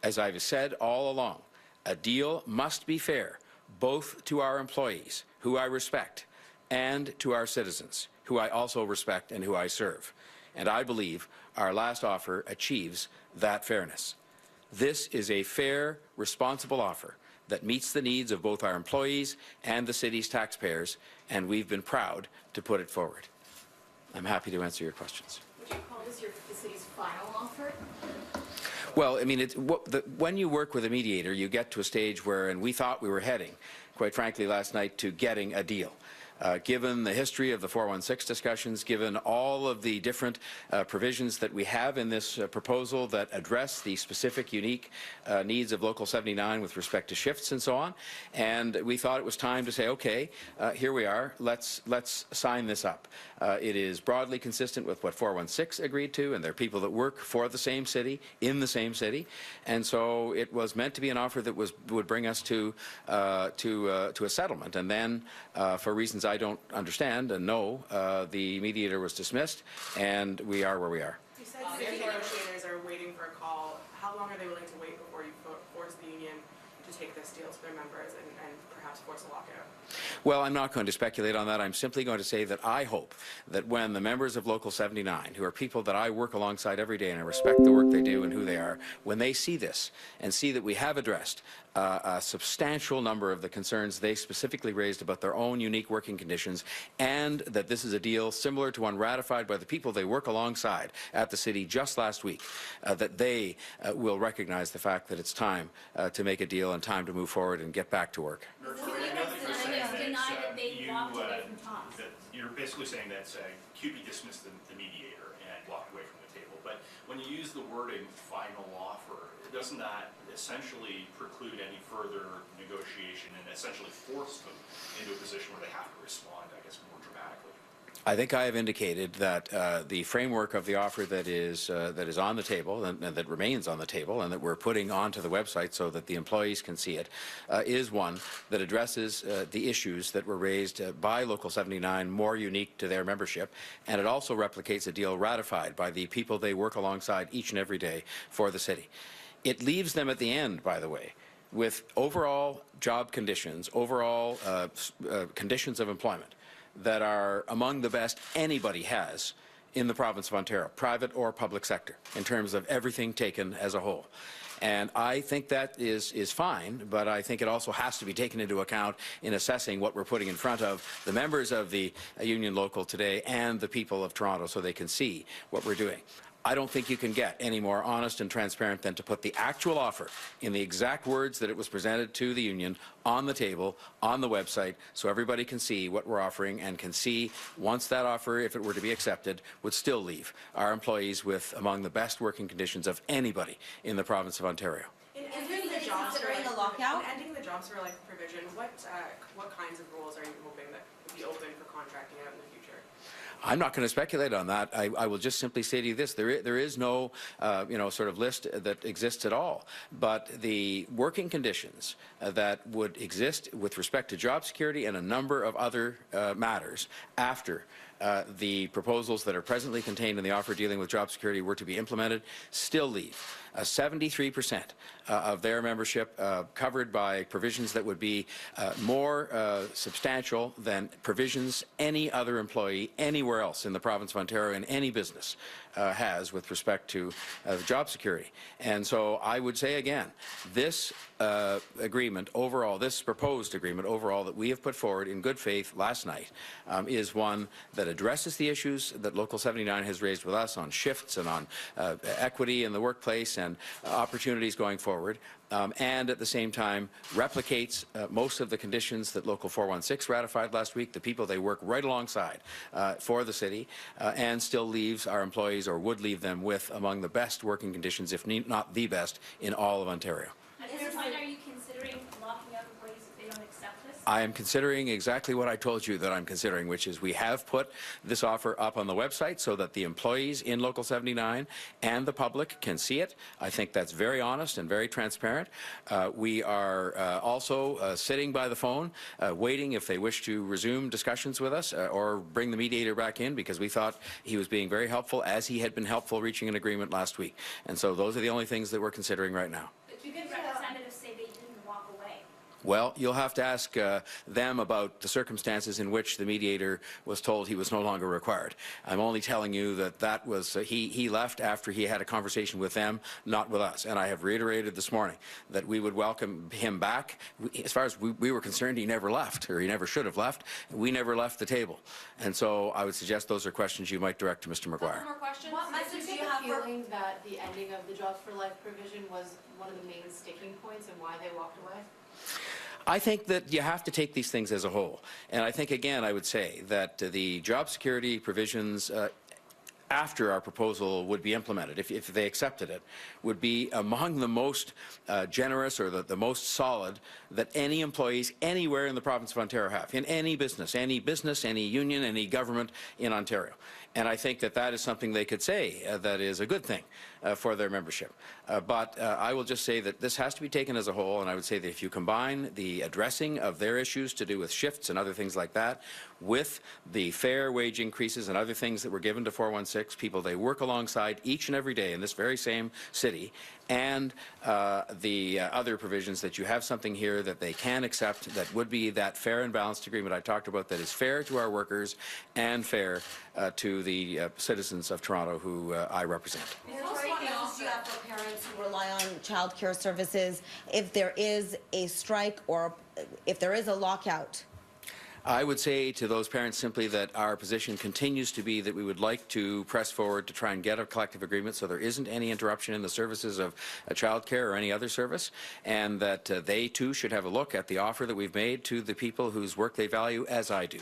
as I've said all along, a deal must be fair, both to our employees, who I respect, and to our citizens, who I also respect and who I serve. And I believe our last offer achieves that fairness. This is a fair, responsible offer that meets the needs of both our employees and the city's taxpayers, and we've been proud to put it forward. I'm happy to answer your questions. Would you call this the city's final offer? Well, I mean, when you work with a mediator, you get to a stage where, and we thought we were heading, quite frankly, last night to getting a deal. Given the history of the 416 discussions, given all of the different provisions that we have in this proposal that address the specific, unique needs of Local 79 with respect to shifts and so on, and we thought it was time to say, okay, here we are, let's sign this up. It is broadly consistent with what 416 agreed to, and there are people that work for the same city, in the same city, and so it was meant to be an offer that would bring us to a settlement. And then, for reasons I don't understand and know, the mediator was dismissed, and we are where we are. You said city negotiators are waiting for a call. How long are they willing to wait before you force the union to take this deal to their members and perhaps force a lockout? Well, I'm not going to speculate on that. I'm simply going to say that I hope that when the members of Local 79, who are people that I work alongside every day and I respect the work they do and who they are, when they see this and see that we have addressed a substantial number of the concerns they specifically raised about their own unique working conditions, and that this is a deal similar to one ratified by the people they work alongside at the city just last week, that they will recognize the fact that it's time to make a deal and time to move forward and get back to work. You're basically saying that CUPE dismissed the mediator and walked away from the table. But when you use the wording final offer, doesn't that essentially preclude any further negotiation and essentially force them into a position where they have to respond, I guess, more dramatically? I think I have indicated that the framework of the offer that is on the table and that remains on the table and that we're putting onto the website so that the employees can see it is one that addresses the issues that were raised by Local 79 more unique to their membership, and it also replicates a deal ratified by the people they work alongside each and every day for the city. It leaves them at the end, by the way, with overall job conditions, overall conditions of employment that are among the best anybody has in the province of Ontario, private or public sector, in terms of everything taken as a whole. And I think that is fine, but I think it also has to be taken into account in assessing what we're putting in front of the members of the Union Local today and the people of Toronto so they can see what we're doing. I don't think you can get any more honest and transparent than to put the actual offer in the exact words that it was presented to the union on the table, on the website, so everybody can see what we're offering and can see once that offer, if it were to be accepted, would still leave our employees with among the best working conditions of anybody in the province of Ontario. Ending the jobs for life provision, what kinds of roles are you hoping that would be open for contracting out in the future? I'm not going to speculate on that. I will just simply say to you this: there is no, sort of list that exists at all. But the working conditions that would exist with respect to job security and a number of other matters after the proposals that are presently contained in the offer dealing with job security were to be implemented still leave 73% of their membership covered by provisions that would be more substantial than provisions any other employee anywhere else in the province of Ontario in any business has with respect to job security. And so I would say again, this agreement overall, this proposed agreement overall that we have put forward in good faith last night is one that addresses the issues that Local 79 has raised with us on shifts and on equity in the workplace and opportunities going forward, and at the same time replicates most of the conditions that Local 416 ratified last week, the people they work right alongside for the city, and still leaves our employees, or would leave them with, among the best working conditions, if not the best, in all of Ontario. At this point, are you considering locking out employees if they don't accept this? I am considering exactly what I told you that I'm considering, which is we have put this offer up on the website so that the employees in Local 79 and the public can see it. I think that's very honest and very transparent. We are also sitting by the phone, waiting if they wish to resume discussions with us or bring the mediator back in, because we thought he was being very helpful, as he had been helpful reaching an agreement last week. And so those are the only things that we're considering right now. You did representatives say they didn't walk away. Well, you'll have to ask them about the circumstances in which the mediator was told he was no longer required. I'm only telling you that that was, he left after he had a conversation with them, not with us. And I have reiterated this morning that we would welcome him back. As far as we were concerned, he never left, or he never should have left. We never left the table. And so I would suggest those are questions you might direct to Mr. McGuire. More questions? What message do you have for feeling that the ending of the Jobs for Life provision was one of the main sticking points and why they walked away? I think that you have to take these things as a whole. And I think, again, I would say that the job security provisions after our proposal would be implemented, if they accepted it, would be among the most generous or the most solid that any employees anywhere in the province of Ontario have, in any business, any union, any government in Ontario. And I think that that is something they could say that is a good thing for their membership. But I will just say that this has to be taken as a whole, and I would say that if you combine the addressing of their issues to do with shifts and other things like that with the fair wage increases and other things that were given to 416 people they work alongside each and every day in this very same city, and the other provisions, that you have something here that they can accept that would be that fair and balanced agreement I talked about, that is fair to our workers and fair to the citizens of Toronto who I represent. What message do you have for parents who rely on child care services if there is a strike or if there is a lockout? I would say to those parents simply that our position continues to be that we would like to press forward to try and get a collective agreement so there isn't any interruption in the services of child care or any other service, and that they too should have a look at the offer that we've made to the people whose work they value, as I do.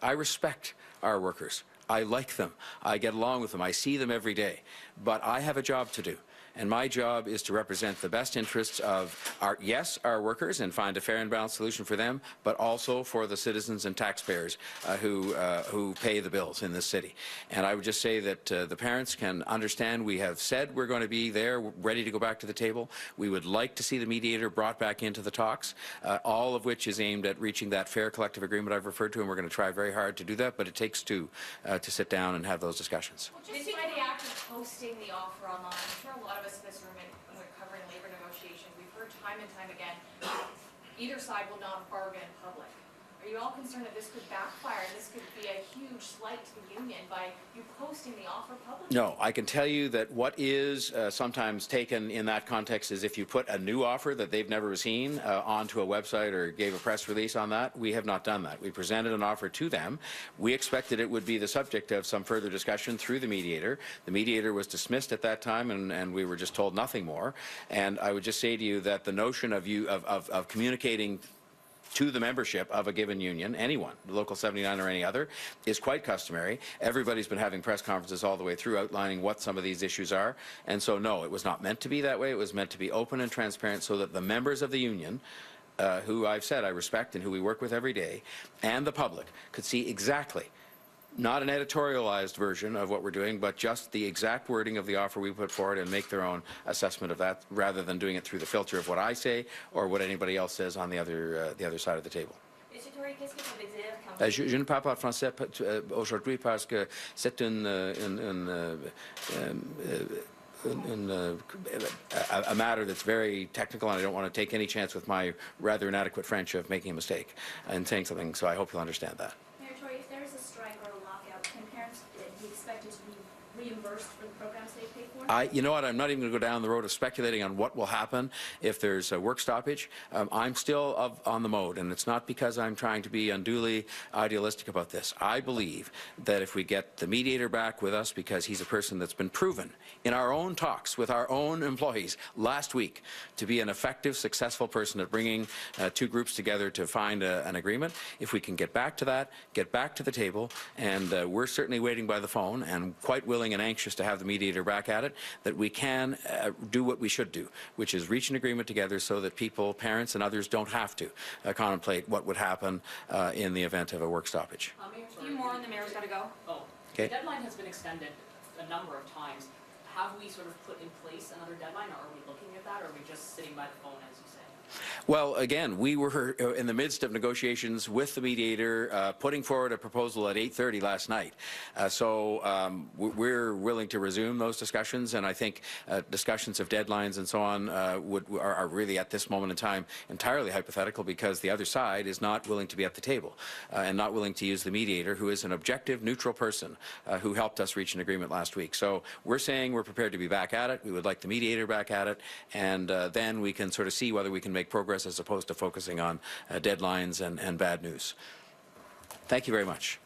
I respect our workers. I like them. I get along with them. I see them every day. But I have a job to do. And my job is to represent the best interests of our workers and find a fair and balanced solution for them, but also for the citizens and taxpayers who pay the bills in this city. And I would just say that the parents can understand we have said we're going to be there, ready to go back to the table. We would like to see the mediator brought back into the talks, all of which is aimed at reaching that fair collective agreement I've referred to, and we're going to try very hard to do that, but it takes two to sit down and have those discussions. Well, just by the act of posting the offer online, I'm sure a lot of us in this room, when we're covering labor negotiations, we've heard time and time again, either side will not bargain in public. Are you all concerned that this could backfire? This could be a huge slight to the union by you posting the offer publicly? No, I can tell you that what is sometimes taken in that context is if you put a new offer that they've never seen onto a website or gave a press release on that. We have not done that. We presented an offer to them. We expected it would be the subject of some further discussion through the mediator. The mediator was dismissed at that time, and we were just told nothing more. And I would just say to you that the notion of communicating to the membership of a given union, anyone, Local 79 or any other, is quite customary. Everybody's been having press conferences all the way through outlining what some of these issues are. And so, no, it was not meant to be that way. It was meant to be open and transparent so that the members of the union, who I've said I respect and who we work with every day, and the public could see exactly, not an editorialized version of what we're doing, but just the exact wording of the offer we put forward and make their own assessment of that, rather than doing it through the filter of what I say or what anybody else says on the other side of the table. Monsieur Tory, qu'est-ce que ça veut dire quand Je ne parle pas français aujourd'hui parce que c'est a matter that's very technical, and I don't want to take any chance with my rather inadequate French of making a mistake and saying something, so I hope you'll understand that. Mayor Tory, if there is a strike or a lockout, can parents be expected to be reimbursed for the programs they pay for? You know what, I'm not even going to go down the road of speculating on what will happen if there's a work stoppage. I'm still on the mode, and it's not because I'm trying to be unduly idealistic about this. I believe that if we get the mediator back with us, because he's a person that's been proven in our own talks with our own employees last week to be an effective, successful person at bringing two groups together to find an agreement, if we can get back to that, get back to the table, and we're certainly waiting by the phone and quite willing and anxious to have the mediator back at it, it, that we can do what we should do, which is reach an agreement together so that people, parents and others, don't have to contemplate what would happen in the event of a work stoppage. Mayor, a few more and the mayor's got to go. Oh, Okay. the deadline has been extended a number of times. Have we sort of put in place another deadline, or are we looking at that, or are we just sitting by the phone, as you say? Well, again, we were in the midst of negotiations with the mediator, putting forward a proposal at 8:30 last night. We're willing to resume those discussions, and I think discussions of deadlines and so on are really at this moment in time entirely hypothetical, because the other side is not willing to be at the table and not willing to use the mediator, who is an objective, neutral person who helped us reach an agreement last week. So we're saying we're prepared to be back at it. We would like the mediator back at it, and then we can sort of see whether we can make progress as opposed to focusing on deadlines and bad news. Thank you very much.